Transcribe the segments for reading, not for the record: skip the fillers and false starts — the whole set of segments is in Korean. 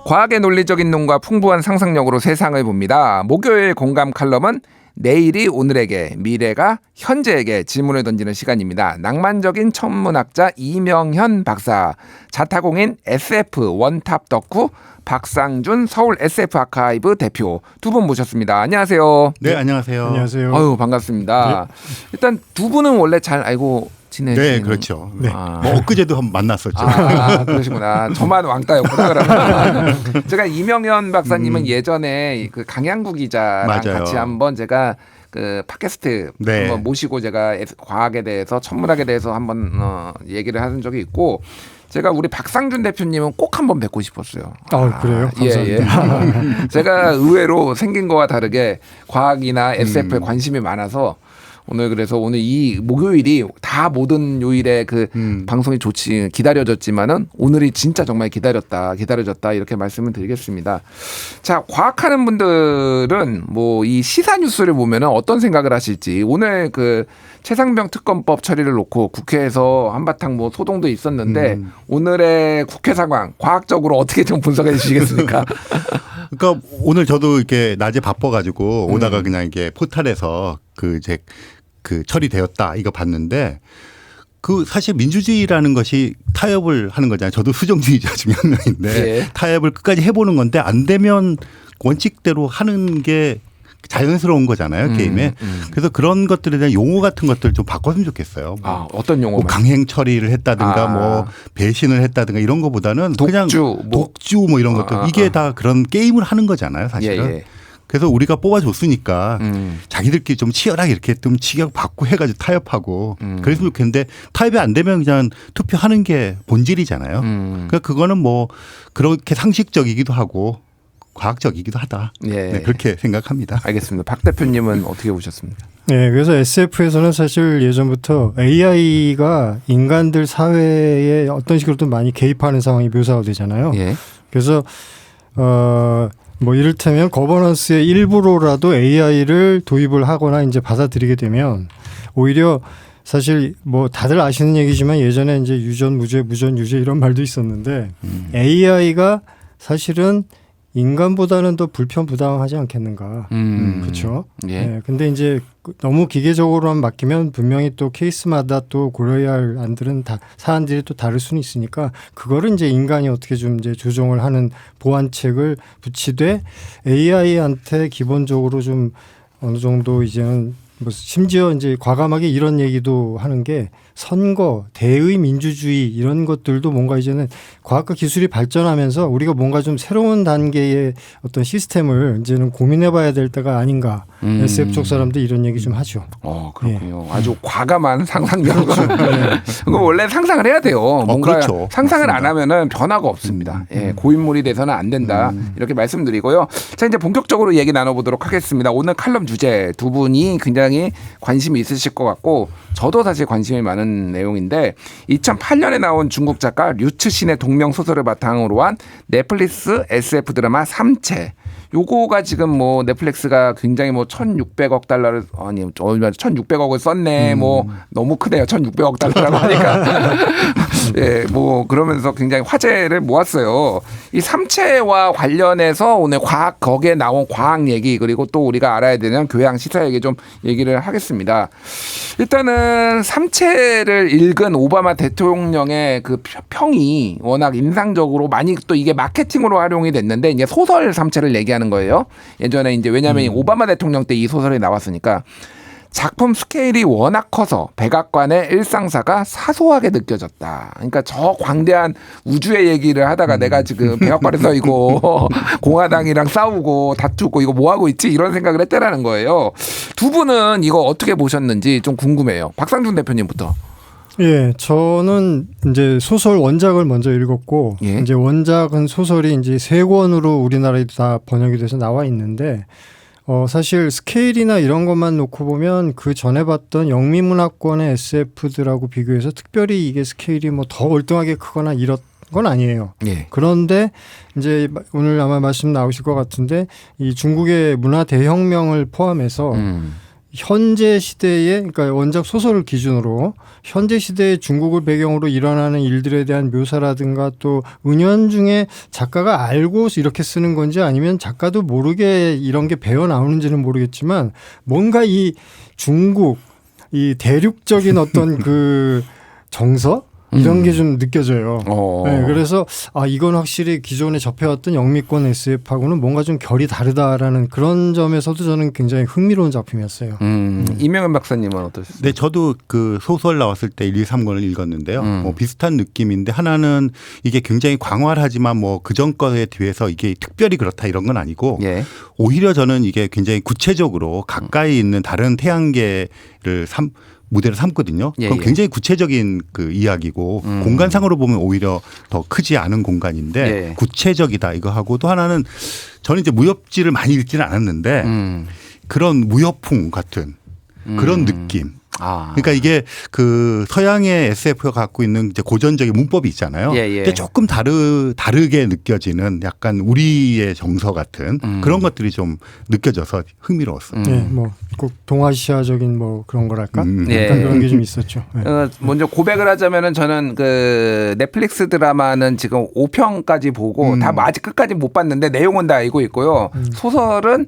과학의 논리적인 눈과 풍부한 상상력으로 세상을 봅니다. 목요일 공감 칼럼은 내일이 오늘에게, 미래가 현재에게 질문을 던지는 시간입니다. 낭만적인 천문학자 이명현 박사, 자타공인 SF 원탑 덕후 박상준 서울 SF 아카이브 대표 두 분 모셨습니다. 안녕하세요. 네, 안녕하세요. 안녕하세요. 아유, 반갑습니다. 네. 일단 두 분은 원래 잘 알고 지내시는. 네, 그렇죠. 네. 뭐 엊그제도 한번 만났었죠. 그러시구나. 저만 왕따였구나. 그러면 제가 이명현 박사님은 예전에 그 강양구 기자랑 맞아요. 같이 한번 제가 그 팟캐스트 한번 모시고 제가 과학에 대해서 천문학에 대해서 한번 얘기를 하는 적이 있고, 제가 우리 박상준 대표님은 꼭 한번 뵙고 싶었어요. 그래요? 감사합니다. 예. 제가 의외로 생긴 거와 다르게 과학이나 SF에 관심이 많아서 그래서 오늘 이 목요일이 다 모든 요일에 그 방송이 기다려졌지만은 오늘이 진짜 정말 기다려졌다 이렇게 말씀을 드리겠습니다. 자, 과학하는 분들은 뭐 이 시사 뉴스를 보면은 어떤 생각을 하실지, 오늘 그 최상병 특검법 처리를 놓고 국회에서 한바탕 뭐 소동도 있었는데 오늘의 국회 상황 과학적으로 어떻게 좀 분석해 주시겠습니까? 그러니까 오늘 저도 이렇게 낮에 바빠가지고 오다가 그냥 이게 포탈에서 그 처리되었다 이거 봤는데, 그 사실 민주주의라는 것이 타협을 하는 거잖아요. 저도 수정주의자 중에 한 명인데 예. 타협을 끝까지 해보는 건데 안 되면 원칙대로 하는 게 자연스러운 거잖아요, 게임에. 그래서 그런 것들에 대한 용어 같은 것들을 좀 바꿨으면 좋겠어요. 어떤 용어? 뭐 강행 처리를 했다든가 뭐 배신을 했다든가 이런 거보다는 그냥 독주 뭐 이런 것들, 이게 다 그런 게임을 하는 거잖아요, 사실은. 예. 그래서 우리가 뽑아줬으니까 자기들끼리 좀 치열하게 이렇게 좀 치격 받고 해가지고 타협하고 그랬으면 좋겠는데, 타협이 안 되면 그냥 투표하는 게 본질이잖아요. 그러니까 그거는 뭐 그렇게 상식적이기도 하고 과학적이기도 하다. 예. 네, 그렇게 생각합니다. 알겠습니다. 박 대표님은 어떻게 보셨습니까? 네, 그래서 SF에서는 사실 예전부터 AI가 인간들 사회에 어떤 식으로든 많이 개입하는 상황이 묘사가 되잖아요. 예. 그래서 뭐 이를테면 거버넌스의 일부로라도 AI를 도입을 하거나 이제 받아들이게 되면 오히려 사실 뭐 다들 아시는 얘기지만 예전에 이제 유전 무죄, 무전 유죄 이런 말도 있었는데 AI가 사실은 인간보다는 더 불편부당하지 않겠는가. 그렇죠. 예. 네, 근데 이제 너무 기계적으로만 맡기면 분명히 또 케이스마다 또 고려해야 할 안들은 다 사안들이 또 다를 수는 있으니까 그거를 이제 인간이 어떻게 좀 이제 조정을 하는 보완책을 붙이되, AI한테 기본적으로 좀 어느 정도 이제는 뭐 심지어 이제 과감하게 이런 얘기도 하는 게, 선거, 대의 민주주의 이런 것들도 뭔가 이제는 과학과 기술이 발전하면서 우리가 뭔가 좀 새로운 단계의 어떤 시스템을 이제는 고민해 봐야 될 때가 아닌가. SF 쪽 사람도 이런 얘기 좀 하죠. 그렇군요. 예. 아주 과감한 상상력. 그렇죠. 네. 그거 원래 상상을 해야 돼요. 뭔가 그렇죠. 상상을 맞습니다. 안 하면은 변화가 없습니다. 예, 고인물이 돼서는 안 된다. 이렇게 말씀드리고요. 자, 이제 본격적으로 얘기 나눠보도록 하겠습니다. 오늘 칼럼 주제 두 분이 굉장히 관심이 있으실 것 같고, 저도 사실 관심이 많은 내용인데, 2008년에 나온 중국 작가 류츠신의 동명 소설을 바탕으로 한 넷플릭스 SF 드라마 삼체. 요거가 지금 뭐 넷플릭스가 굉장히 뭐 1,600억 달러를, 아니 1,600억을 썼네. 뭐 너무 크네요. 1,600억 달러라고 하니까. 예, 뭐 그러면서 굉장히 화제를 모았어요. 이 삼체와 관련해서 오늘 거기에 나온 과학 얘기, 그리고 또 우리가 알아야 되는 교양 시사 얘기 좀 얘기를 하겠습니다. 일단은 삼체를 읽은 오바마 대통령의 그 평이 워낙 인상적으로 많이, 또 이게 마케팅으로 활용이 됐는데, 이제 소설 삼체를 얘기하는 거예요. 예전에 이제 왜냐하면 오바마 대통령 때 이 소설이 나왔으니까. 작품 스케일이 워낙 커서 백악관의 일상사가 사소하게 느껴졌다. 그러니까 저 광대한 우주의 얘기를 하다가 내가 지금 백악관에서 이거 공화당이랑 싸우고 다투고 이거 뭐 하고 있지, 이런 생각을 했다라는 거예요. 두 분은 이거 어떻게 보셨는지 좀 궁금해요. 박상준 대표님부터. 예, 저는 이제 소설 원작을 먼저 읽었고, 예. 이제 원작은 소설이 이제 3권으로 우리나라에 다 번역이 돼서 나와 있는데, 사실 스케일이나 이런 것만 놓고 보면 그 전에 봤던 영미문화권의 SF들하고 비교해서 특별히 이게 스케일이 뭐 더 월등하게 크거나 이런 건 아니에요. 예. 그런데 이제 오늘 아마 말씀 나오실 것 같은데, 이 중국의 문화 대혁명을 포함해서 현재 시대에 그러니까 원작 소설을 기준으로 현재 시대의 중국을 배경으로 일어나는 일들에 대한 묘사라든가 또 은연중에 작가가 알고 이렇게 쓰는 건지 아니면 작가도 모르게 이런 게 배어 나오는지는 모르겠지만 뭔가 이 중국 이 대륙적인 어떤 그 정서 이런 게 좀 느껴져요. 네, 그래서 이건 확실히 기존에 접해왔던 영미권 SF하고는 뭔가 좀 결이 다르다라는 그런 점에서도 저는 굉장히 흥미로운 작품이었어요. 이명현 박사님은 어떠셨어요? 네, 저도 그 소설 나왔을 때 1, 2, 3권을 읽었는데요. 뭐 비슷한 느낌인데 하나는 이게 굉장히 광활하지만 뭐 그전 거에 비해서 이게 특별히 그렇다 이런 건 아니고 예. 오히려 저는 이게 굉장히 구체적으로 가까이 있는 다른 태양계를 무대를 삼거든요. 그건 굉장히 구체적인 그 이야기고 공간상으로 보면 오히려 더 크지 않은 공간인데 구체적이다 이거 하고 또 하나는 저는 이제 무협지를 많이 읽지는 않았는데 그런 무협풍 같은 그런 느낌. 그러니까 이게 그 서양의 SF가 갖고 있는 이제 고전적인 문법이 있잖아요. 근데 조금 다르게 느껴지는 약간 우리의 정서 같은 그런 것들이 좀 느껴져서 흥미로웠어요. 네, 뭐 꼭 동아시아적인 뭐 그런 거랄까? 약간 그런 게 좀 있었죠. 네. 먼저 고백을 하자면은 저는 그 넷플릭스 드라마는 지금 5편까지 보고 다 아직 끝까지 못 봤는데 내용은 다 알고 있고요. 소설은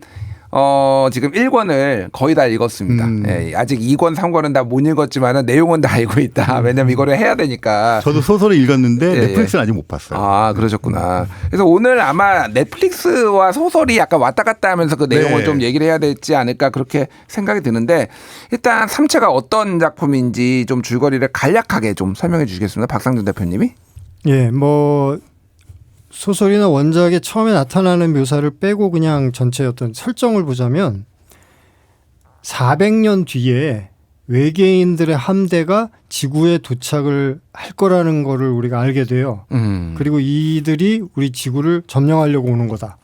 지금 1권을 거의 다 읽었습니다. 예, 아직 2권, 3권은 다 못 읽었지만 내용은 다 알고 있다. 왜냐면 이거를 해야 되니까. 저도 소설을 읽었는데 넷플릭스는 아직 못 봤어요. 아, 그러셨구나. 그래서 오늘 아마 넷플릭스와 소설이 약간 왔다 갔다 하면서 그 내용을 좀 얘기를 해야 되지 않을까 그렇게 생각이 드는데 일단 삼체가 어떤 작품인지 좀 줄거리를 간략하게 좀 설명해 주시겠습니다. 박상준 대표님이. 예, 뭐 소설이나 원작에 처음에 나타나는 묘사를 빼고 그냥 전체 어떤 설정을 보자면 400년 뒤에 외계인들의 함대가 지구에 도착을 할 거라는 거를 우리가 알게 돼요. 그리고 이들이 우리 지구를 점령하려고 오는 거다.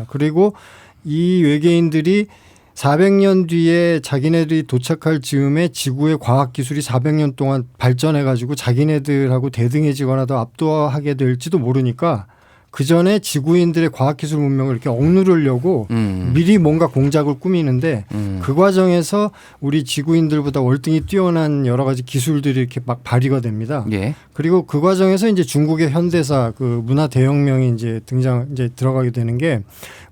그리고 이 외계인들이 400년 뒤에 자기네들이 도착할 즈음에 지구의 과학기술이 400년 동안 발전해가지고 자기네들하고 대등해지거나 더 압도하게 될지도 모르니까 그 전에 지구인들의 과학기술 문명을 이렇게 억누르려고 미리 뭔가 공작을 꾸미는데 그 과정에서 우리 지구인들보다 월등히 뛰어난 여러 가지 기술들이 이렇게 막 발휘가 됩니다. 그리고 그 과정에서 이제 중국의 현대사 그 문화 대혁명이 이제 들어가게 되는 게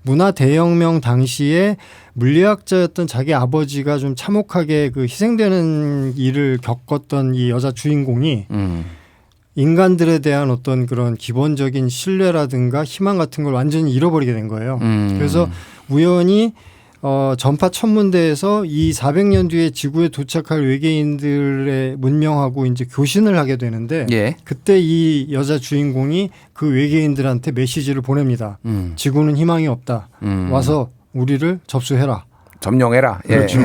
문화 대혁명 당시에 물리학자였던 자기 아버지가 좀 참혹하게 그 희생되는 일을 겪었던 이 여자 주인공이 인간들에 대한 어떤 그런 기본적인 신뢰라든가 희망 같은 걸 완전히 잃어버리게 된 거예요. 그래서 우연히 전파 천문대에서 이 400년 뒤에 지구에 도착할 외계인들의 문명하고 이제 교신을 하게 되는데 그때 이 여자 주인공이 그 외계인들한테 메시지를 보냅니다. 지구는 희망이 없다. 와서 우리를 접수해라. 점령해라. 그렇죠.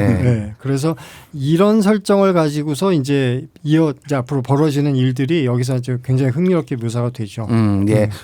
그래서 이런 설정을 가지고서 이제 앞으로 벌어지는 일들이 여기서 이제 굉장히 흥미롭게 묘사가 되죠.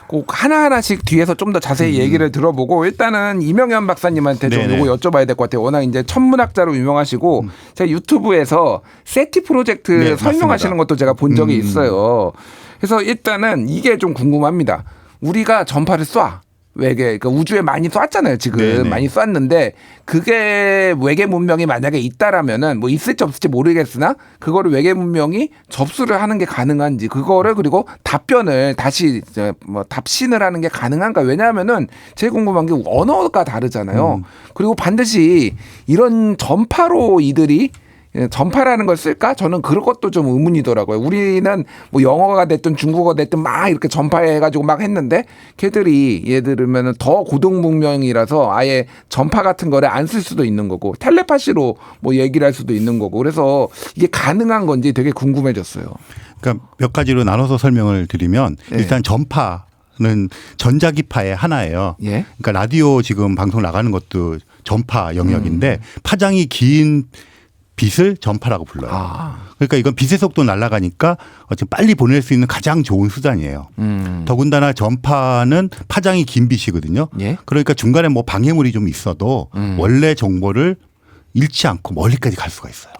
꼭 하나하나씩 뒤에서 좀 더 자세히 얘기를 들어보고 일단은 이명현 박사님한테 좀 요거 여쭤봐야 될 것 같아요. 워낙 이제 천문학자로 유명하시고 제가 유튜브에서 세티 프로젝트 설명하시는 맞습니다. 것도 제가 본 적이 있어요. 그래서 일단은 이게 좀 궁금합니다. 우리가 전파를 쏴. 그러니까 우주에 많이 쐈잖아요. 지금 많이 쐈는데 그게 외계 문명이 만약에 있다라면은 뭐 있을지 없을지 모르겠으나 그거를 외계 문명이 접수를 하는 게 가능한지 그거를 그리고 답변을 다시 뭐 답신을 하는 게 가능한가? 왜냐하면은 제일 궁금한 게 언어가 다르잖아요. 그리고 반드시 이런 전파로 이들이 전파라는 걸 쓸까? 저는 그것도 좀 의문이더라고요. 우리는 뭐 영어가 됐든 중국어가 됐든 막 이렇게 전파해가지고 막 했는데 걔들이 예를 들면 더 고등문명이라서 아예 전파 같은 거를 안 쓸 수도 있는 거고 텔레파시로 뭐 얘기를 할 수도 있는 거고 그래서 이게 가능한 건지 되게 궁금해졌어요. 그러니까 몇 가지로 나눠서 설명을 드리면 일단 전파는 전자기파의 하나예요. 그러니까 라디오 지금 방송 나가는 것도 전파 영역인데 파장이 긴 빛을 전파라고 불러요. 그러니까 이건 빛의 속도 날아가니까 어쨌든 빨리 보낼 수 있는 가장 좋은 수단이에요. 더군다나 전파는 파장이 긴 빛이거든요. 그러니까 중간에 뭐 방해물이 좀 있어도 원래 정보를 잃지 않고 멀리까지 갈 수가 있어요.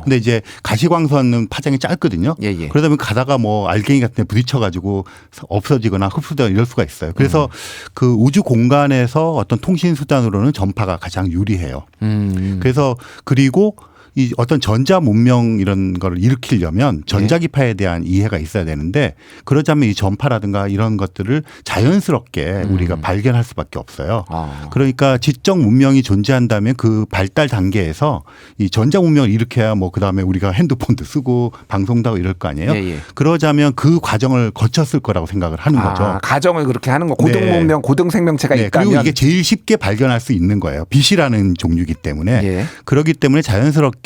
근데 이제 가시광선은 파장이 짧거든요. 예, 예. 그러다 보면 가다가 뭐 알갱이 같은 데 부딪혀가지고 없어지거나 흡수되거나 이럴 수가 있어요. 그래서 그 우주 공간에서 어떤 통신 수단으로는 전파가 가장 유리해요. 그래서 그리고 이 어떤 전자 문명 이런 거를 일으키려면 전자기파에 대한 이해가 있어야 되는데 그러자면 이 전파라든가 이런 것들을 자연스럽게 우리가 발견할 수밖에 없어요. 그러니까 지적 문명이 존재한다면 그 발달 단계에서 이 전자 문명을 일으켜야 뭐 그다음에 우리가 핸드폰도 쓰고 방송도 하고 이럴 거 아니에요. 예, 예. 그러자면 그 과정을 거쳤을 거라고 생각을 하는 거죠. 가정을 그렇게 하는 거. 고등 네. 문명, 고등 생명체가 네, 있다면. 그리고 이게 제일 쉽게 발견할 수 있는 거예요. 빛이라는 종류이기 때문에. 예. 그렇기 때문에 자연스럽게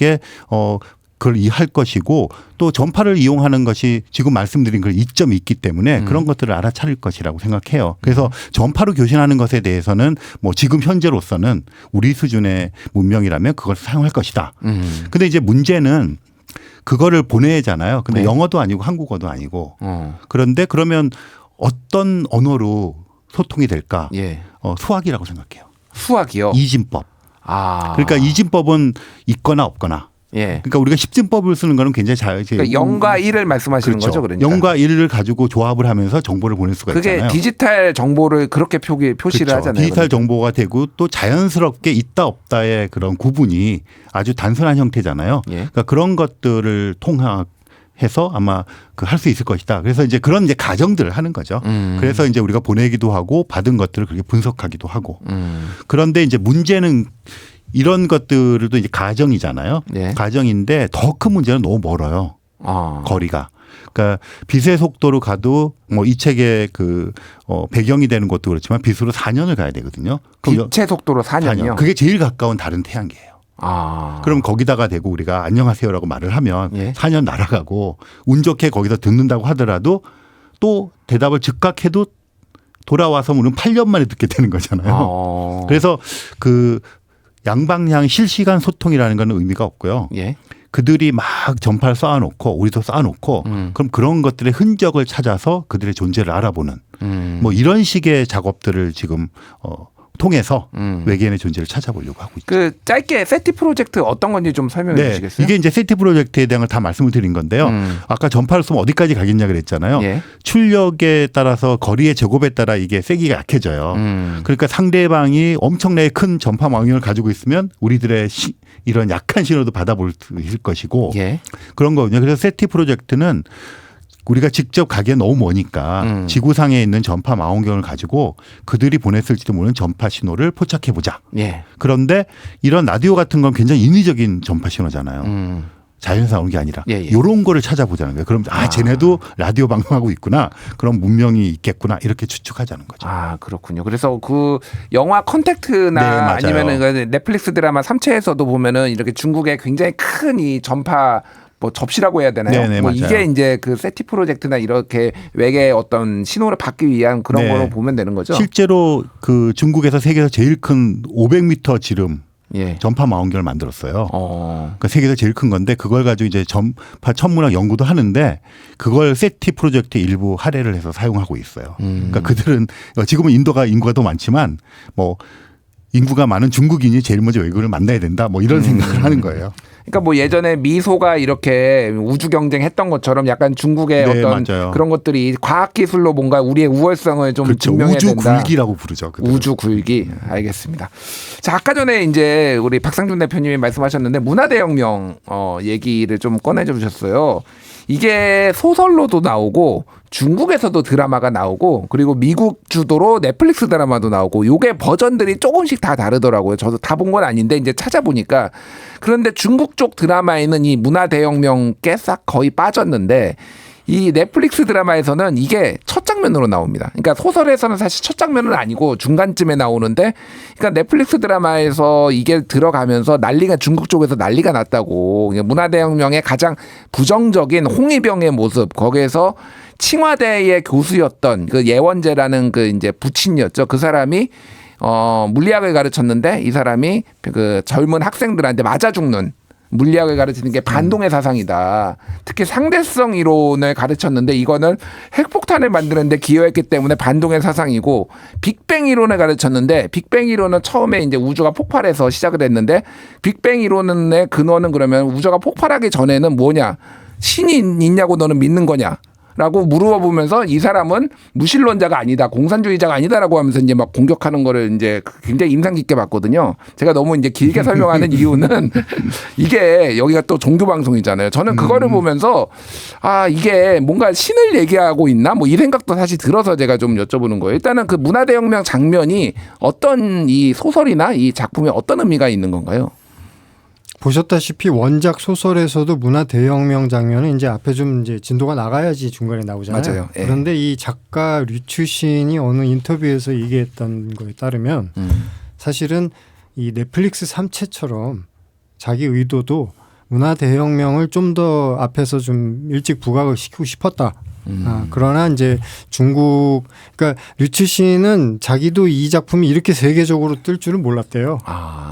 그걸 이해할 것이고 또 전파를 이용하는 것이 지금 말씀드린 그 이점이 있기 때문에 그런 것들을 알아차릴 것이라고 생각해요. 그래서 전파로 교신하는 것에 대해서는 뭐 지금 현재로서는 우리 수준의 문명이라면 그걸 사용할 것이다. 근데 이제 문제는 그거를 보내잖아요. 근데 네. 영어도 아니고 한국어도 아니고 그런데 그러면 어떤 언어로 소통이 될까? 예. 수학이라고 생각해요. 수학이요. 이진법. 그러니까 이진법은 있거나 없거나. 예. 그러니까 우리가 십진법을 쓰는 거는 굉장히 잘. 그러니까 0과 1을 말씀하시는 그렇죠. 거죠, 그러니까. 0과 1을 가지고 조합을 하면서 정보를 보낼 수가 그게 있잖아요. 디지털 정보를 그렇게 표시를 그렇죠. 하잖아요. 디지털 정보가 되고 또 자연스럽게 있다 없다의 그런 구분이 아주 단순한 형태잖아요. 예. 그러니까 그런 것들을 통해서 아마 그 할 수 있을 것이다. 그래서 이제 그런 이제 가정들을 하는 거죠. 그래서 이제 우리가 보내기도 하고 받은 것들을 그렇게 분석하기도 하고. 그런데 이제 문제는 이런 것들도 이제 가정이잖아요. 예. 가정인데 더 큰 문제는 너무 멀어요. 거리가. 그러니까 빛의 속도로 가도 뭐 이 책의 그 배경이 되는 것도 그렇지만 빛으로 4년을 가야 되거든요. 그럼 빛의 속도로 4년이요. 그게 제일 가까운 다른 태양계예요. 그럼 거기다가 대고 우리가 안녕하세요라고 말을 하면 예. 4년 날아가고 운 좋게 거기서 듣는다고 하더라도 또 대답을 즉각해도 돌아와서 우리는 8년 만에 듣게 되는 거잖아요. 그래서 그 양방향 실시간 소통이라는 건 의미가 없고요. 예. 그들이 막 전파를 쌓아놓고 우리도 쌓아놓고 그럼 그런 것들의 흔적을 찾아서 그들의 존재를 알아보는 뭐 이런 식의 작업들을 지금 통해서 외계인의 존재를 찾아보려고 하고 있죠. 그 짧게 세티 프로젝트 어떤 건지 좀 설명해 네, 주시겠어요? 이게 이제 세티 프로젝트에 대한 걸 다 말씀을 드린 건데요. 아까 전파를 쏘면 어디까지 가겠냐 그랬잖아요. 예. 출력에 따라서 거리의 제곱에 따라 이게 세기가 약해져요. 그러니까 상대방이 엄청나게 큰 전파 망령을 가지고 있으면 우리들의 이런 약한 신호도 받아볼 수 있을 것이고 예. 그런 거거든요. 그래서 세티 프로젝트는 우리가 직접 가기엔 너무 머니까 지구상에 있는 전파 망원경을 가지고 그들이 보냈을지도 모르는 전파 신호를 포착해 보자. 예. 그런데 이런 라디오 같은 건 굉장히 인위적인 전파 신호잖아요. 자연에서 오는 게 아니라 예, 예. 이런 거를 찾아보자는 거예요. 그럼 쟤네도 라디오 방송하고 있구나. 그런 문명이 있겠구나. 이렇게 추측하자는 거죠. 그렇군요. 그래서 그 영화 컨택트나 네, 맞아요. 아니면은 넷플릭스 드라마 3체에서도 보면은 이렇게 중국의 굉장히 큰 이 전파 뭐 접시라고 해야 되나요? 네네, 뭐 맞아요. 이게 이제 그 세티 프로젝트나 이렇게 외계 어떤 신호를 받기 위한 그런 네. 거로 보면 되는 거죠. 실제로 그 중국에서 세계에서 제일 큰 500m 지름 예. 전파 망원경을 만들었어요. 그러니까 세계에서 제일 큰 건데 그걸 가지고 이제 전파 천문학 연구도 하는데 그걸 세티 프로젝트 일부 할애를 해서 사용하고 있어요. 그러니까 그들은 지금은 인구가 더 많지만 뭐 인구가 많은 중국인이 제일 먼저 외국을 만나야 된다. 뭐 이런 생각을 하는 거예요. 그러니까 뭐 예전에 미소가 이렇게 우주 경쟁했던 것처럼 약간 중국의 네, 어떤 맞아요. 그런 것들이 과학 기술로 뭔가 우리의 우월성을 좀 그렇죠. 증명해야 우주 된다. 굴기라고 부르죠. 그들은. 우주 굴기. 알겠습니다. 자, 아까 전에 이제 우리 박상준 대표님이 말씀하셨는데 문화대혁명 얘기를 좀 꺼내줘 주셨어요. 이게 소설로도 나오고 중국에서도 드라마가 나오고 그리고 미국 주도로 넷플릭스 드라마도 나오고 요게 버전들이 조금씩 다 다르더라고요. 저도 다 본 건 아닌데 이제 찾아보니까 그런데 중국 쪽 드라마에는 이 문화대혁명 께 싹 거의 빠졌는데 이 넷플릭스 드라마에서는 이게 첫 장면으로 나옵니다. 그러니까 소설에서는 사실 첫 장면은 아니고 중간쯤에 나오는데 그러니까 넷플릭스 드라마에서 이게 들어가면서 중국 쪽에서 난리가 났다고. 문화대혁명의 가장 부정적인 홍위병의 모습 거기에서 칭화대의 교수였던 그 예원재라는 그 이제 부친이었죠. 그 사람이 물리학을 가르쳤는데 이 사람이 그 젊은 학생들한테 맞아 죽는 물리학을 가르치는 게 반동의 사상이다. 특히 상대성 이론을 가르쳤는데 이거는 핵폭탄을 만드는데 기여했기 때문에 반동의 사상이고 빅뱅 이론을 가르쳤는데 빅뱅 이론은 처음에 이제 우주가 폭발해서 시작을 했는데 빅뱅 이론의 근원은 그러면 우주가 폭발하기 전에는 뭐냐? 신이 있냐고 너는 믿는 거냐? 라고 물어보면서 이 사람은 무신론자가 아니다, 공산주의자가 아니다라고 하면서 이제 막 공격하는 거를 이제 굉장히 인상 깊게 봤거든요. 제가 너무 이제 길게 설명하는 이유는 이게 여기가 또 종교 방송이잖아요. 저는 그거를 보면서 아, 이게 뭔가 신을 얘기하고 있나? 뭐 이 생각도 사실 들어서 제가 좀 여쭤보는 거예요. 일단은 그 문화대혁명 장면이 어떤 이 소설이나 이 작품에 어떤 의미가 있는 건가요? 보셨다시피 원작 소설에서도 문화 대혁명 장면은 이제 앞에 좀 이제 진도가 나가야지 중간에 나오잖아요. 맞아요. 예. 그런데 이 작가 류추신이 어느 인터뷰에서 얘기했던 거에 따르면 사실은 이 넷플릭스 3채처럼 자기 의도도 문화 대혁명을 좀 더 앞에서 좀 일찍 부각을 시키고 싶었다. 그러나 이제 중국, 그러니까 류츠신은 자기도 이 작품이 이렇게 세계적으로 뜰 줄은 몰랐대요.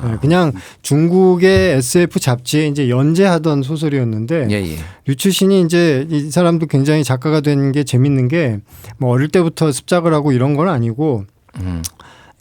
네, 그냥 중국의 SF 잡지에 이제 연재하던 소설이었는데 류츠신이 이제 이 사람도 굉장히 작가가 된 게 재밌는 게 뭐 어릴 때부터 습작을 하고 이런 건 아니고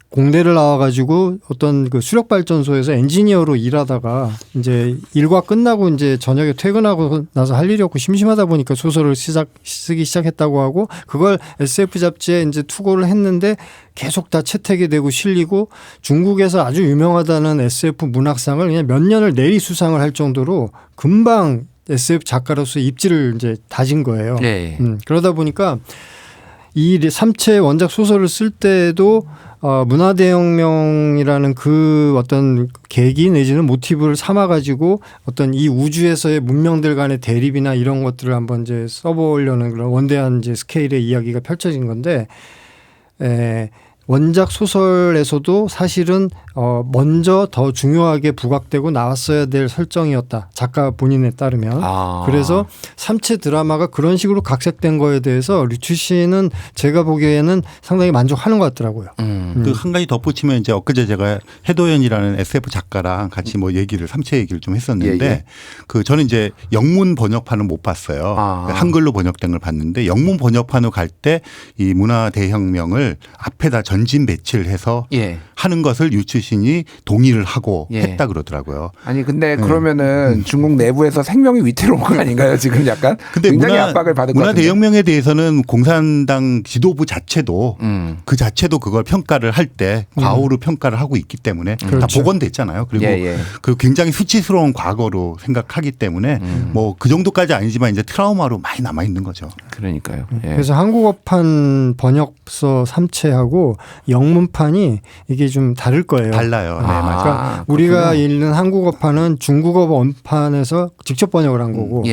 공대를 나와가지고 어떤 그 수력발전소에서 엔지니어로 일하다가 이제 일과 끝나고 이제 저녁에 퇴근하고 나서 할 일이 없고 심심하다 보니까 소설을 쓰기 시작했다고 하고 그걸 SF 잡지에 이제 투고를 했는데 계속 다 채택이 되고 실리고 중국에서 아주 유명하다는 SF 문학상을 그냥 몇 년을 내리 수상을 할 정도로 금방 SF 작가로서 입지를 이제 다진 거예요. 그러다 보니까 이 3채 원작 소설을 쓸 때도 문화대혁명이라는 그 어떤 계기 내지는 모티브를 삼아가지고 어떤 이 우주에서의 문명들 간의 대립이나 이런 것들을 한번 이제 써보려는 그런 원대한 이제 스케일의 이야기가 펼쳐진 건데, 원작 소설에서도 사실은 먼저 더 중요하게 부각되고 나왔어야 될 설정이었다. 작가 본인에 따르면. 그래서 3채 드라마가 그런 식으로 각색된 거에 대해서 류추신은 제가 보기에는 상당히 만족하는 것 같더라고요. 그 한 가지 덧붙이면 이제 엊그제 제가 해도연이라는 SF 작가랑 같이 뭐 얘기를 3채 얘기를 좀 했었는데 그 저는 이제 영문 번역판은 못 봤어요. 한글로 번역된 걸 봤는데 영문 번역판으로 갈 때 이 문화 대혁명을 앞에다 전진 배치를 해서 하는 것을 류추신이 동의를 하고 했다 그러더라고요. 아니 근데 그러면은 중국 내부에서 생명이 위태로운 거 아닌가요? 지금 약간 근데 굉장히 압박을 받을 것 같은데. 문화 대혁명에 대해서는 공산당 지도부 자체도 그 자체도 그걸 평가를 할 때 과오로 평가를 하고 있기 때문에 다 복원됐잖아요. 그리고 그 굉장히 수치스러운 과거로 생각하기 때문에 뭐 그 정도까지 아니지만 이제 트라우마로 많이 남아 있는 거죠. 그러니까요. 그래서 한국어판 번역서 3채하고 영문판이 이게 좀 다를 거예요. 달라요. 네, 맞아요. 그러니까 우리가 읽는 한국어판은 중국어 원판에서 직접 번역을 한 거고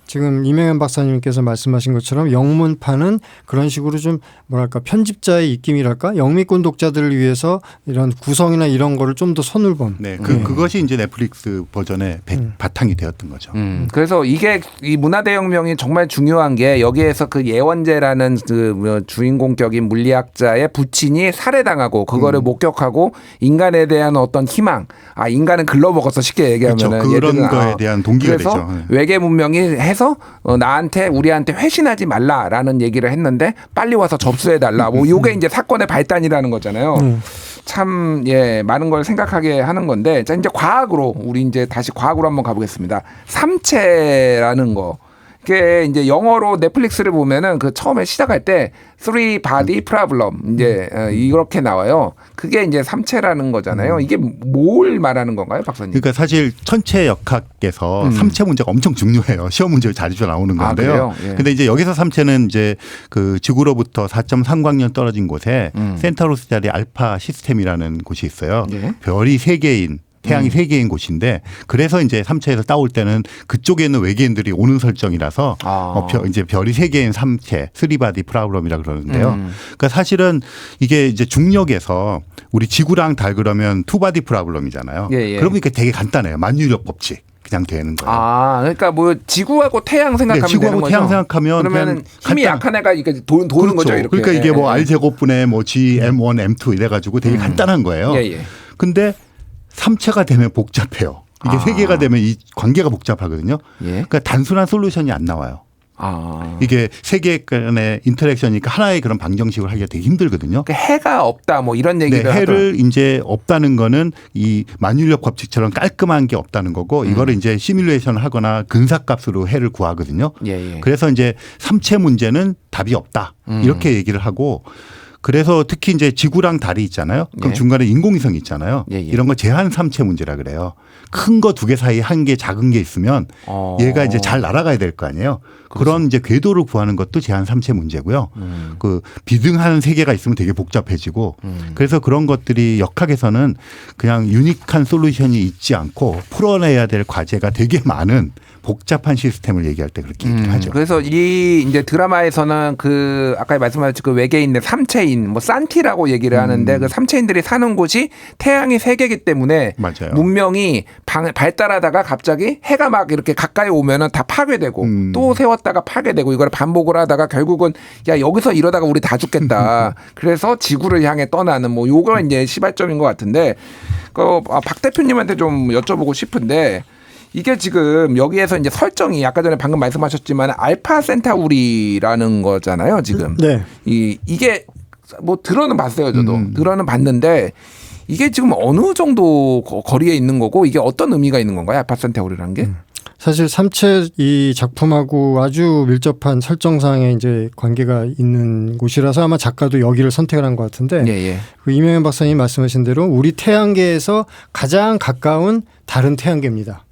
지금 이명현 박사님께서 말씀하신 것처럼 영문판은 그런 식으로 좀 뭐랄까 편집자의 입김이랄까 영미권 독자들을 위해서 이런 구성이나 이런 거를 좀 더 손을 본. 네, 그것이 이제 넷플릭스 버전의 바탕이 되었던 거죠. 그래서 이게 이 문화대혁명이 정말 중요한 게 여기에서 그 예원재라는 그 주인공격인 물리학자의 부친이 살해당하고 그거를 목격하고 인간에 대한 어떤 희망, 인간은 글러먹었어 쉽게 얘기하면은 그렇죠. 그런 거에 대한 동기가 그래서 되죠. 외계 문명이 해서 나한테 우리한테 회신하지 말라라는 얘기를 했는데 빨리 와서 접수해달라. 뭐 요게 이제 사건의 발단이라는 거잖아요. 참 많은 걸 생각하게 하는 건데 자 이제 과학으로 우리 이제 다시 과학으로 한번 가보겠습니다. 3채라는 거. 그게 이제 영어로 넷플릭스를 보면은 그 처음에 시작할 때 Three Body Problem 이제 이렇게 나와요. 그게 이제 3채라는 거잖아요. 이게 뭘 말하는 건가요, 박사님? 그러니까 사실 천체역학에서 3채 문제가 엄청 중요해요. 시험 문제로 자주 나오는 건데요. 근데 이제 여기서 3채는 이제 그 지구로부터 4.3광년 떨어진 곳에 센타로스 자리 알파 시스템이라는 곳이 있어요. 별이 3개인 태양이 3개인 곳인데 그래서 이제 3채에서 따올 때는 그쪽에 있는 외계인들이 오는 설정이라서 이제 별이 3개인 3채, 쓰리바디 프라블럼이라 그러는데요. 그러니까 사실은 이게 이제 중력에서 우리 지구랑 달 그러면 투바디 프라블럼이잖아요. 그러면 이게 되게 간단해요. 만유력 법칙. 그냥 되는 거예요. 그러니까 뭐 지구하고 태양 생각하면 지구하고 되는 거죠. 태양 생각하면 그러면 힘이 약한 애가 이게 도는 그렇죠. 거죠. 이렇게. 그러니까 이게 뭐 R 제곱분의 뭐 G M1 M2 이래가지고 되게 간단한 거예요. 근데 3채가 되면 복잡해요. 이게 세 개가 되면 이 관계가 복잡하거든요. 예. 그러니까 단순한 솔루션이 안 나와요. 아. 이게 세 개 간의 인터랙션이니까 하나의 그런 방정식을 하기가 되게 힘들거든요. 그 해가 없다 뭐 이런 네, 얘기를 해를 이제 없다는 거는 이 만율력 법칙처럼 깔끔한 게 없다는 거고 이거를 이제 시뮬레이션을 하거나 근사값으로 해를 구하거든요. 예, 예. 그래서 이제 삼체 문제는 답이 없다. 이렇게 얘기를 하고 그래서 특히 이제 지구랑 달이 있잖아요. 그럼 예. 중간에 인공위성이 있잖아요. 예, 예. 이런 거 제한 삼체 문제라 그래요. 큰 거 두 개 사이에 한 개 작은 게 있으면 얘가 이제 잘 날아가야 될 거 아니에요. 그런 이제 궤도를 구하는 것도 제한 삼체 문제고요. 그 비등한 세 개가 있으면 되게 복잡해지고 그래서 그런 것들이 역학에서는 그냥 유니크한 솔루션이 있지 않고 풀어내야 될 과제가 되게 많은 복잡한 시스템을 얘기할 때 그렇게 얘기를 하죠. 그래서 이 이제 드라마에서는 그 아까 말씀하신 그 외계인의 삼체인 뭐 산티라고 얘기를 하는데 그 삼체인들이 사는 곳이 태양이 세 개이기 때문에 맞아요. 문명이 발달하다가 갑자기 해가 막 이렇게 가까이 오면은 다 파괴되고 또 세웠다가 파괴되고 이걸 반복을 하다가 결국은 야 여기서 이러다가 우리 다 죽겠다. 그래서 지구를 향해 떠나는 뭐 요거 이제 시발점인 것 같은데 박 대표님한테 좀 여쭤보고 싶은데. 이게 지금 여기에서 이제 설정이 아까 전에 방금 말씀하셨지만 알파 센타우리라는 거잖아요, 지금. 네. 이게 뭐 들어는 봤어요, 저도. 들어는 봤는데 이게 지금 어느 정도 거리에 있는 거고 이게 어떤 의미가 있는 건가요, 알파 센타우리라는 게? 사실 삼체 이 작품하고 아주 밀접한 설정상의 이제 관계가 있는 곳이라서 아마 작가도 여기를 선택을 한 것 같은데 예, 예. 그 이명현 박사님 말씀하신 대로 우리 태양계에서 가장 가까운 다른 태양계입니다.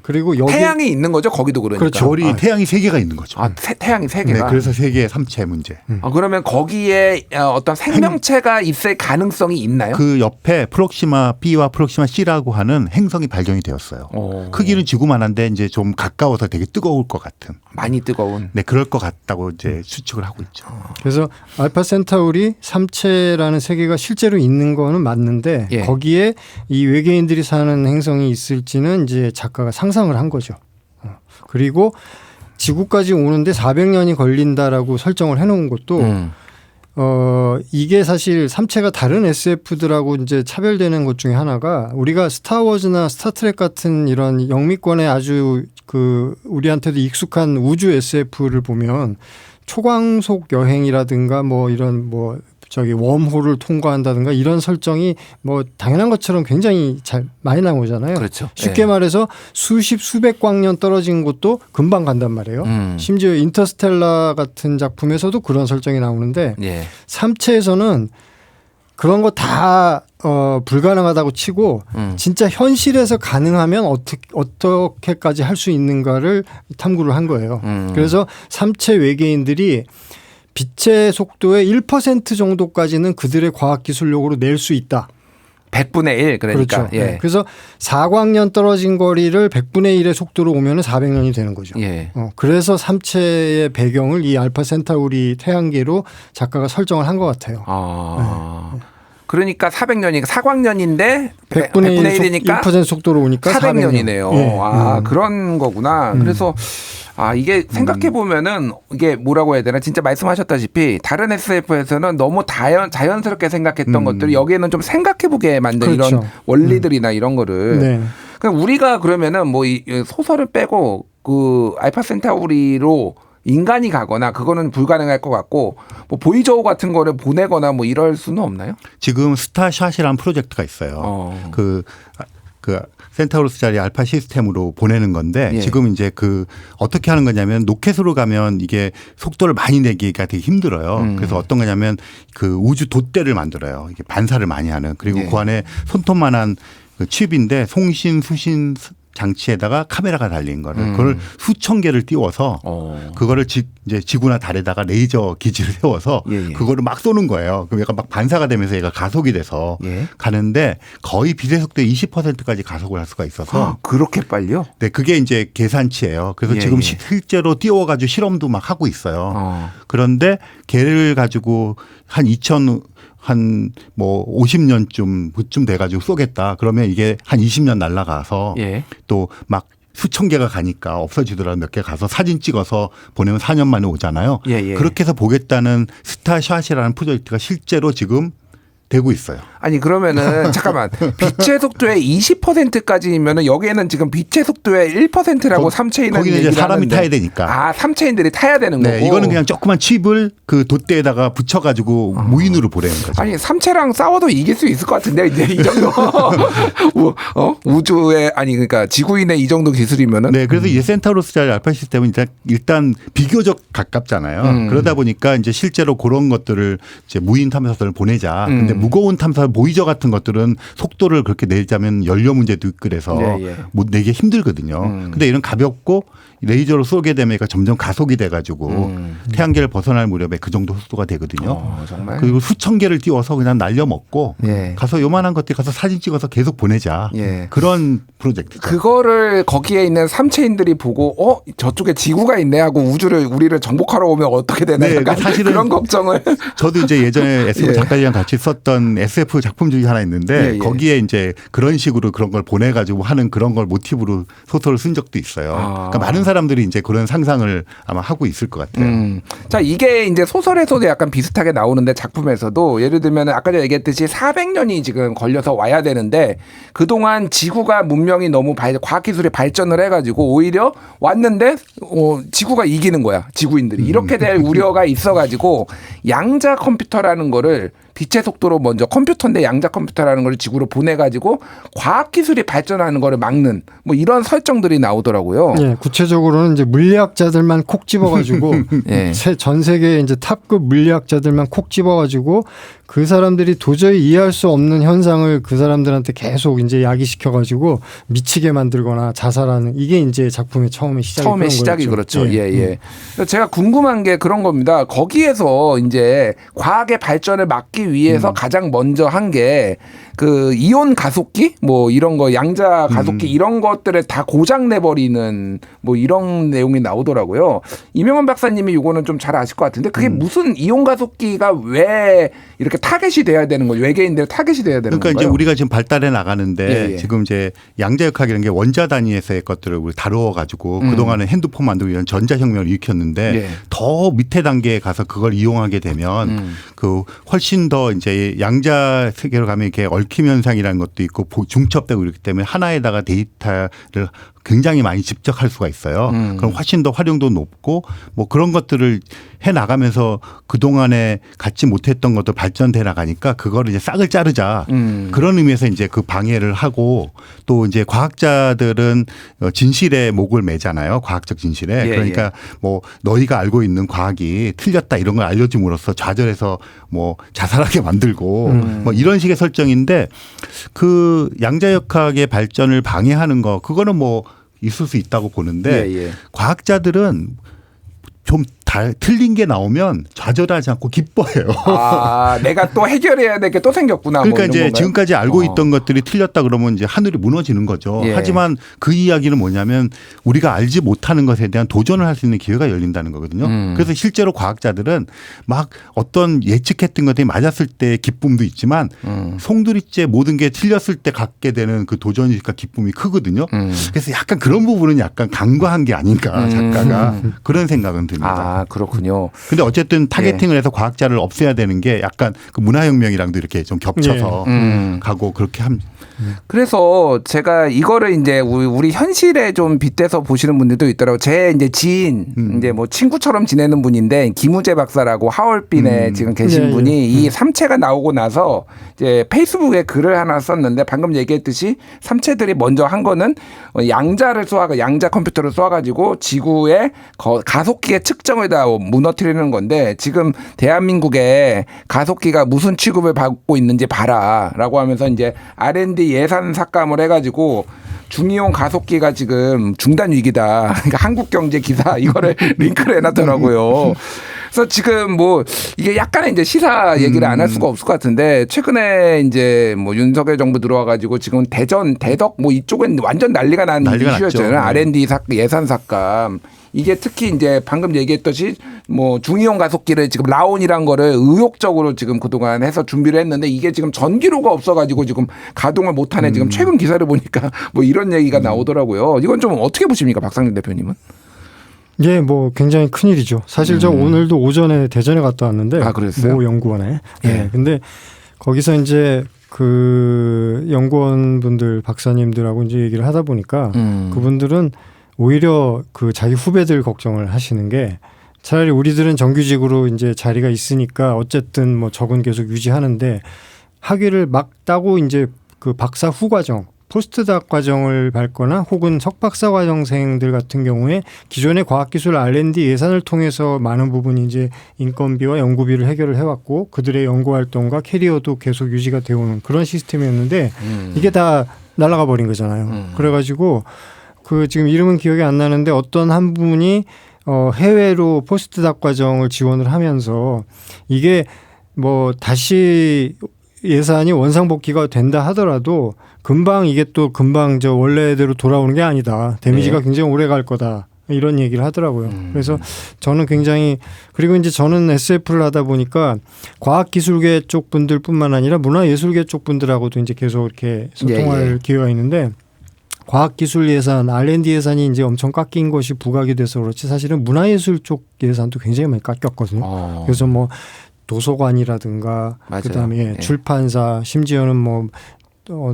그리고 여기 태양이 있는 거죠, 거기도 그러니까. 그렇죠. 별이 태양이 세 개가 있는 거죠. 태양이 세 네, 개가. 그래서 세 개의 삼체 문제. 그러면 거기에 어떤 생명체가 있을 가능성이 있나요? 그 옆에 프록시마 B와 프록시마 C라고 하는 행성이 발견이 되었어요. 크기는 지구만한데 이제 좀 가까워서 되게 뜨거울 것 같은. 많이 뜨거운. 네, 그럴 것 같다고 이제 추측을 하고 있죠. 그래서 알파 센타우리 삼체라는 세계가 실제로 있는 거는 맞는데 예. 거기에 이 외계인들이 사는 행성이 있을지는 이제 작가가 상상을 한 거죠. 그리고 지구까지 오는데 400년이 걸린다라고 설정을 해놓은 것도 이게 사실 삼체가 다른 SF들하고 이제 차별되는 것 중에 하나가 우리가 스타워즈나 스타트랙 같은 이런 영미권의 아주 그 우리한테도 익숙한 우주 SF를 보면 초광속 여행이라든가 뭐 이런 뭐 저기 웜홀을 통과한다든가 이런 설정이 뭐 당연한 것처럼 굉장히 잘 많이 나오잖아요. 그렇죠. 쉽게 예. 말해서 수십 수백 광년 떨어진 곳도 금방 간단 말이에요. 심지어 인터스텔라 같은 작품에서도 그런 설정이 나오는데 예. 삼체에서는 그런 거 다 불가능하다고 치고 진짜 현실에서 가능하면 어떻게까지 할 수 있는가를 탐구를 한 거예요. 그래서 삼체 외계인들이 빛의 속도의 1% 정도까지는 그들의 과학기술력으로 낼 수 있다. 100분의 1 그러니까. 그렇죠. 예. 네. 그래서 4광년 떨어진 거리를 100분의 1의 속도로 오면 400년이 되는 거죠. 예. 그래서 삼체의 배경을 이 알파 센타우리 태양계로 작가가 설정을 한 것 같아요. 그러니까 400년이니까 4광년인데 100분의 1이니까 1% 속도로 오니까 400년이네요. 400년. 그런 거구나. 그래서 이게 생각해 보면은 이게 뭐라고 해야 되나 진짜 말씀하셨다시피 다른 SF에서는 너무 자연스럽게 생각했던 것들이 여기에는 좀 생각해 보게 만든 그렇죠. 이런 원리들이나 이런 거를. 네. 그러니까 우리가 그러면은 뭐 이 소설을 빼고 그 알파 센타우리로 인간이 가거나 그거는 불가능할 것 같고 뭐 보이저우 같은 거를 보내거나 뭐 이럴 수는 없나요? 지금 스타샷이라는 프로젝트가 있어요. 그 센타우루스짜리 알파 시스템으로 보내는 건데 예. 지금 이제 그 어떻게 하는 거냐면 로켓으로 가면 이게 속도를 많이 내기가 되게 힘들어요. 그래서 어떤 거냐면 그 우주 돛대를 만들어요. 이게 반사를 많이 하는 그리고 예. 그 안에 손톱만한 그 칩인데 송신, 수신 장치에다가 카메라가 달린 거를 그걸 수천 개를 띄워서 그거를 이제 지구나 달에다가 레이저 기지를 세워서 예, 예. 그거를 막 쏘는 거예요. 그럼 얘가 막 반사가 되면서 얘가 가속이 돼서 예. 가는데 거의 빛의 속도의 20%까지 가속을 할 수가 있어서 그렇게 빨리요? 네, 그게 이제 계산치예요. 그래서 예, 지금 예. 실제로 띄워가지고 실험도 막 하고 있어요. 어. 그런데 걔를 가지고 한 50년쯤 돼가지고 쏘겠다. 그러면 이게 한 20년 날아가서 예. 또 막 수천 개가 가니까 없어지더라도 몇 개 가서 사진 찍어서 보내면 4년 만에 오잖아요. 예, 예. 그렇게 해서 보겠다는 스타샷이라는 프로젝트가 실제로 지금 되고 있어요. 아니 그러면은 잠깐만 빛의 속도의 20%까지면은 여기에는 지금 빛의 속도의 1%라고 삼체인은 거기는 이제 얘기를 사람이 하는데. 타야 되니까. 아 삼체인들이 타야 되는 네, 거고. 이거는 그냥 조그만 칩을 그 돛대에다가 붙여가지고 무인으로 보내는 거죠. 아니 삼체랑 싸워도 이길 수 있을 것 같은데 이제 이 정도 우주에 아니 그러니까 지구인의 이 정도 기술이면은. 네, 그래서 이제 센타우루스자리 알파 시스템은 일단 비교적 가깝잖아요. 그러다 보니까 이제 실제로 그런 것들을 이제 무인 탐사선을 보내자. 근데 무거운 탐사 보이저 같은 것들은 속도를 그렇게 내자면 연료 문제도 있고 그래서 못 내기 힘들거든요. 근데 이런 가볍고 레이저로 쏘게 되면 점점 가속이 돼가지고 태양계를 벗어날 무렵에 그 정도 속도가 되거든요. 정말. 그리고 수천 개를 띄워서 그냥 날려먹고 예. 가서 요만한 것들 가서 사진 찍어서 계속 보내자. 예. 그런 프로젝트죠. 그거를 거기에 있는 삼체인들이 보고 저쪽에 지구가 있네 하고 우리를 정복하러 오면 어떻게 되나 네, 약간 사실은 그런 걱정을. 저도 이제 예전에 SF 예. 작가들이랑 같이 썼던 SF 작품 중에 하나 있는데 예. 거기에 이제 그런 식으로 그런 걸 보내가지고 하는 그런 걸 모티브로 소설을 쓴 적도 있어요. 그러니까 많은 사람들이 이제 그런 상상을 아마 하고 있을 것 같아요. 자 이게 이제 소설에서도 약간 비슷하게 나오는데 작품에서도 예를 들면 아까 전에 얘기했듯이 400년이 지금 걸려서 와야 되는데 그동안 지구가 문명이 너무 과학기술이 발전을 해가지고 오히려 왔는데 지구가 이기는 거야 지구인들이 이렇게 될 우려가 있어가지고 양자 컴퓨터라는 거를 빛의 속도로 먼저 컴퓨터인데 양자 컴퓨터라는 걸 지구로 보내가지고 과학기술이 발전하는 거를 막는 뭐 이런 설정들이 나오더라고요. 예, 구체적으로는 이제 물리학자들만 콕 집어가지고 예. 전 세계 이제 탑급 물리학자들만 콕 집어가지고 그 사람들이 도저히 이해할 수 없는 현상을 그 사람들한테 계속 이제 야기시켜가지고 미치게 만들거나 자살하는 이게 이제 작품의 처음의 시작이 그렇죠. 예. 예. 그래서 제가 궁금한 게 그런 겁니다. 거기에서 이제 과학의 발전을 막기 위해서 가장 먼저 한 게 그 이온 가속기 뭐 이런 거 양자 가속기 이런 것들을 다 고장 내버리는 뭐 이런 내용이 나오더라고요. 이명환 박사님이 이거는 좀 잘 아실 것 같은데 그게 무슨 이온 가속기가 왜 이렇게 타겟이 돼야 되는 거예요? 외계인들 타겟이 돼야 되는 그러니까 건가요? 이제 우리가 지금 발달해 나가는데 예. 지금 이제 양자역학이라는 게 원자 단위에서의 것들을 우리 다루어 가지고 그동안은 핸드폰 만들고 이런 전자혁명을 일으켰는데 예. 더 밑에 단계에 가서 그걸 이용하게 되면 그 훨씬 더 이제 양자 세계로 가면 이렇게 얽힘 현상이라는 것도 있고 중첩되고 이렇기 때문에 하나에다가 데이터를 굉장히 많이 집적할 수가 있어요. 그럼 훨씬 더 활용도 높고 뭐 그런 것들을 해 나가면서 그동안에 갖지 못했던 것도 발전돼 나가니까 그거를 이제 싹을 자르자. 그런 의미에서 이제 그 방해를 하고 또 이제 과학자들은 진실에 목을 매잖아요. 과학적 진실에. 그러니까 뭐 너희가 알고 있는 과학이 틀렸다 이런 걸 알려줌으로써 좌절해서 뭐 자살하게 만들고 뭐 이런 식의 설정인데 그 양자역학의 발전을 방해하는 거 그거는 뭐 있을 수 있다고 보는데 과학자들은 좀 틀린 게 나오면 좌절하지 않고 기뻐해요. 아, 내가 또 해결해야 될 게 또 생겼구나. 그러니까 뭐 이런 이제 건가요? 지금까지 알고 있던 것들이 틀렸다 그러면 이제 하늘이 무너지는 거죠. 예. 하지만 그 이야기는 뭐냐면 우리가 알지 못하는 것에 대한 도전을 할 수 있는 기회가 열린다는 거거든요. 그래서 실제로 과학자들은 막 어떤 예측했던 것들이 맞았을 때의 기쁨도 있지만 송두리째 모든 게 틀렸을 때 갖게 되는 그 도전이니까 기쁨이 크거든요. 그래서 약간 그런 부분은 약간 간과한 게 아닌가 작가가 그런 생각은 듭니다. 아, 그렇군요. 근데 어쨌든 타겟팅을 해서 과학자를 없애야 되는 게 약간 그 문화혁명이랑도 이렇게 좀 겹쳐서 가고 그렇게 합니다. 그래서 제가 이거를 이제 우리 현실에 좀 빗대서 보시는 분들도 있더라고요. 제 이제 지인, 이제 뭐 친구처럼 지내는 분인데 김우재 박사라고 하얼빈에 지금 계신 분이 이 삼체가 나오고 나서 이제 페이스북에 글을 하나 썼는데 방금 얘기했듯이 삼체들이 먼저 한 거는 양자 컴퓨터를 쏘아가지고 지구의 가속기의 측정을 다 무너뜨리는 건데 지금 대한민국에 가속기가 무슨 취급을 받고 있는지 봐라라고 하면서 이제 R&D 예산 삭감을 해가지고 중이용 가속기가 지금 중단 위기다. 그러니까 한국경제 기사 이거를 링크를 해놨더라고요. 그래서 지금 뭐 이게 약간의 이제 시사 얘기를 안 할 수가 없을 것 같은데 최근에 이제 뭐 윤석열 정부 들어와가지고 지금 대덕 뭐 이쪽은 완전 난리가 난 이슈였잖아요. 네. R&D 예산 삭감. 이게 특히 이제 방금 얘기했듯이 뭐 중이용 가속기를 지금 라온이란 거를 의욕적으로 지금 그동안 해서 준비를 했는데 이게 지금 전기료가 없어가지고 지금 가동을 못하네. 지금 최근 기사를 보니까 뭐 이런 얘기가 나오더라고요. 이건 좀 어떻게 보십니까, 박상준 대표님은? 예, 뭐 굉장히 큰일이죠. 사실 저 오늘도 오전에 대전에 갔다 왔는데 아, 그랬어요? 모 연구원에. 예. 예. 근데 거기서 이제 그 연구원분들 박사님들하고 이제 얘기를 하다 보니까 그분들은 오히려 그 자기 후배들 걱정을 하시는 게 차라리 우리들은 정규직으로 이제 자리가 있으니까 어쨌든 뭐 적은 계속 유지하는데 학위를 막 따고 이제 그 박사 후 과정 포스트닥 과정을 밟거나 혹은 석박사 과정생들 같은 경우에 기존의 과학기술 R&D 예산을 통해서 많은 부분이 이제 인건비와 연구비를 해결을 해왔고 그들의 연구활동과 캐리어도 계속 유지가 되어오는 그런 시스템이었는데 이게 다 날아가 버린 거잖아요. 그래가지고 그 지금 이름은 기억이 안 나는데 어떤 한 분이 해외로 포스트닥 과정을 지원을 하면서 이게 뭐 다시 예산이 원상복귀가 된다 하더라도 금방 이게 또 금방 저 원래대로 돌아오는 게 아니다. 데미지가 네. 굉장히 오래 갈 거다. 이런 얘기를 하더라고요. 그래서 저는 굉장히 그리고 이제 저는 SF를 하다 보니까 과학기술계 쪽 분들뿐만 아니라 문화예술계 쪽 분들하고도 이제 계속 이렇게 소통할 예. 기회가 있는데 과학기술 예산, R&D 예산이 이제 엄청 깎인 것이 부각이 돼서 그렇지 사실은 문화예술 쪽 예산도 굉장히 많이 깎였거든요. 그래서 뭐 도서관이라든가 맞아요. 그다음에 네. 출판사 심지어는 뭐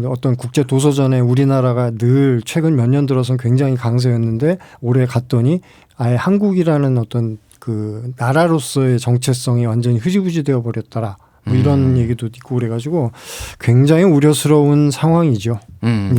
어떤 국제 도서전에 우리나라가 늘 최근 몇 년 들어서는 굉장히 강세였는데 올해 갔더니 아예 한국이라는 어떤 그 나라로서의 정체성이 완전히 흐지부지 되어 버렸더라. 뭐 이런 얘기도 있고 그래가지고 굉장히 우려스러운 상황이죠.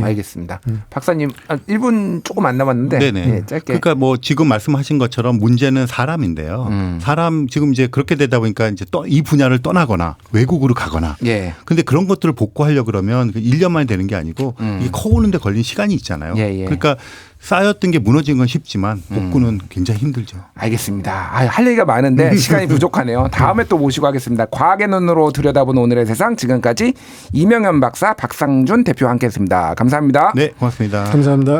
알겠습니다. 박사님 1분 조금 안 남았는데 네네. 예, 짧게. 그러니까 뭐 지금 말씀하신 것처럼 문제는 사람인데요. 사람 지금 이제 그렇게 되다 보니까 이제 또 이 분야를 떠나거나 외국으로 가거나. 예. 근데 그런 것들을 복구하려 그러면 1년 만에 되는 게 아니고 이게 커오는데 걸린 시간이 있잖아요. 예, 예. 그러니까 쌓였던 게 무너진 건 쉽지만 복구는 굉장히 힘들죠. 알겠습니다. 할 얘기가 많은데 시간이 부족하네요. 다음에 또 모시고 하겠습니다. 과학의 눈으로 들여다보는 오늘의 세상 지금까지 이명현 박사, 박상준 대표와 함께했습니다. 감사합니다. 네, 고맙습니다. 감사합니다.